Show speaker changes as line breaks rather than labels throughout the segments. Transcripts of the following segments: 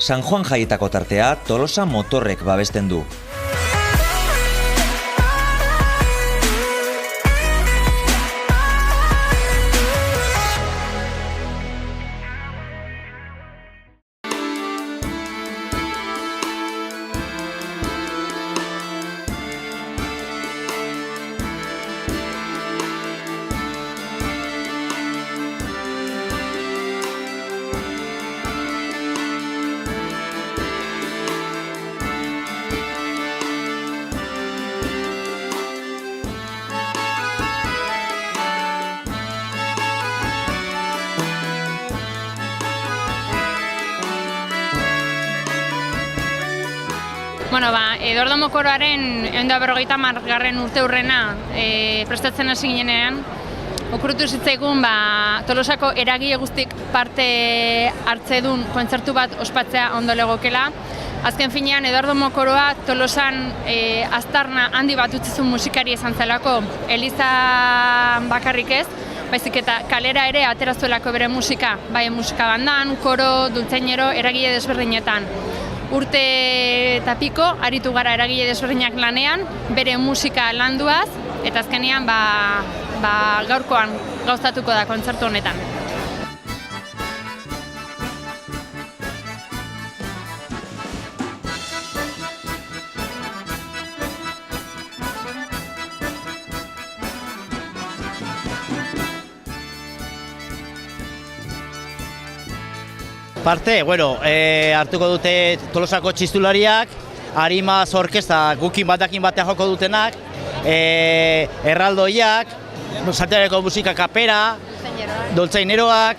San Juan jaietako tartea Tolosa Motorrek babesten du.
Edordomo koroaren 150. urteurrena prestatzen hasi ginenean, okurritu zitzaigun Tolosako eragile guztik parte hartzedun kontzertu bat ospatzea ondo legokela. Azken finean, Edordomo koroa Tolosan aztarna handi bat utzizun musikari izan zelako, eliza bakarrik ez, baizik eta kalera ere aterazuelako bere musika, bai musika bandan, koro, dultzainero, eragile desberdinetan. Urte eta piko, aritu gara eragile desberdinak lanean, bere musika landuaz, eta azkenean gaurkoan gauzatuko da kontzertu honetan.
Parte, hartuko dute Tolosako txistulariak, Arimaz orkesta gukin batekin batea joko dutenak, erraldoiak, Santiagoko musika kapera, doltzaineroak,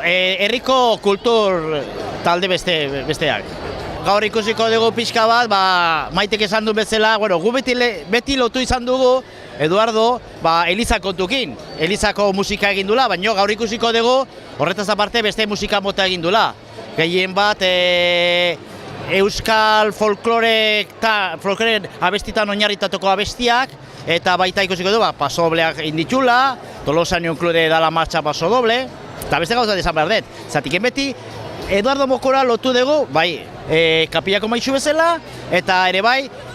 herriko kultur talde besteak. Gaur ikusiko dugu pixka bat, Maitek esan du bezala, gu beti lotu izan dugu, Eduardo, Eliza kontukin. Elizako musika egin dula, baina gaur ikusiko dugu, horretaz aparte beste musika mota egin dula. Gehien bat, euskal folklore abestitan oinarritatoko abestiak, eta baita ikusiko dugu, pasodobleak inditxula, Tolosan include da la marcha pasodoble, eta beste gauza desan behar dut. Zatiken beti, Eduardo Mokora lotu dugu, kapillako maizu bezala, eta ere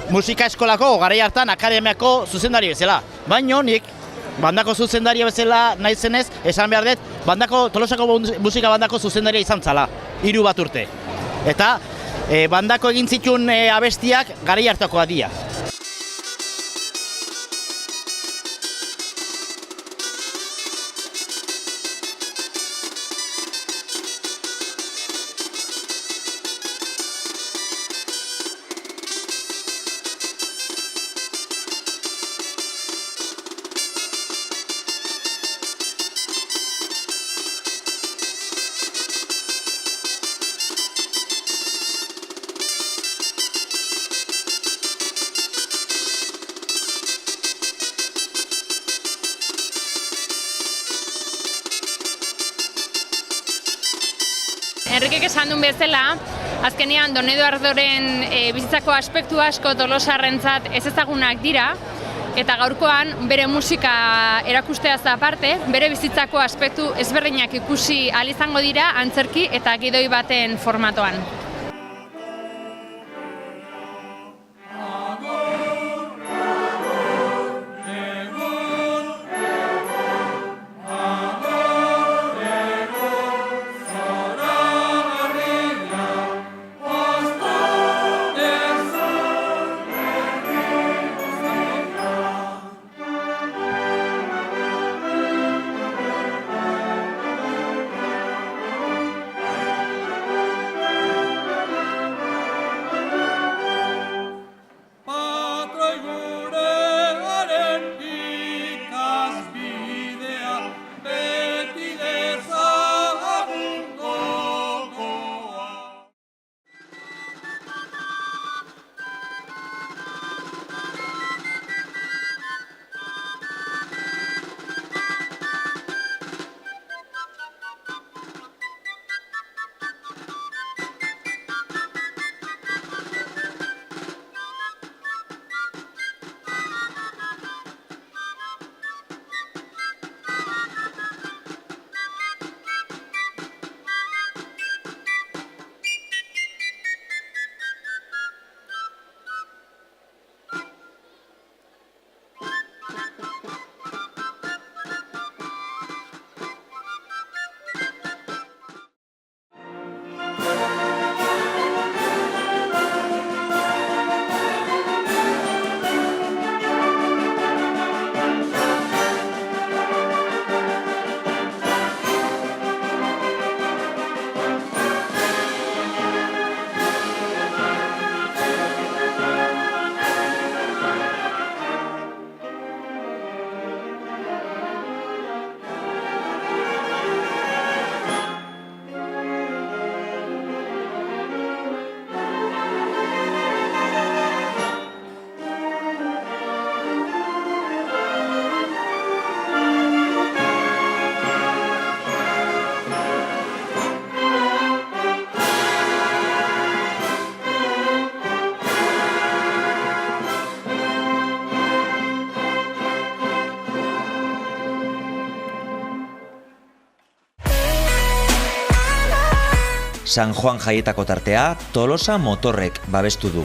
musika eskolako garai hartan akademiako zuzendari bezala. Baina nik, bandako zuzendaria bezala nahi zenez, esan behar dut, Tolosako musika bandako zuzendaria izan zala, 3 urte. Eta bandako egin zituen abestiak garai hartakoa dira.
Enrikek esan duen bezala, azkenean Don Eduardoren bizitzako aspektu asko tolosarrentzat ez ezagunak dira, eta gaurkoan bere musika erakusteaz aparte, bere bizitzako aspektu ezberdinak ikusi ahal izango dira antzerki eta gidoi baten formatoan.
San Juan jaietako tartea Tolosa Motorrek babestu du.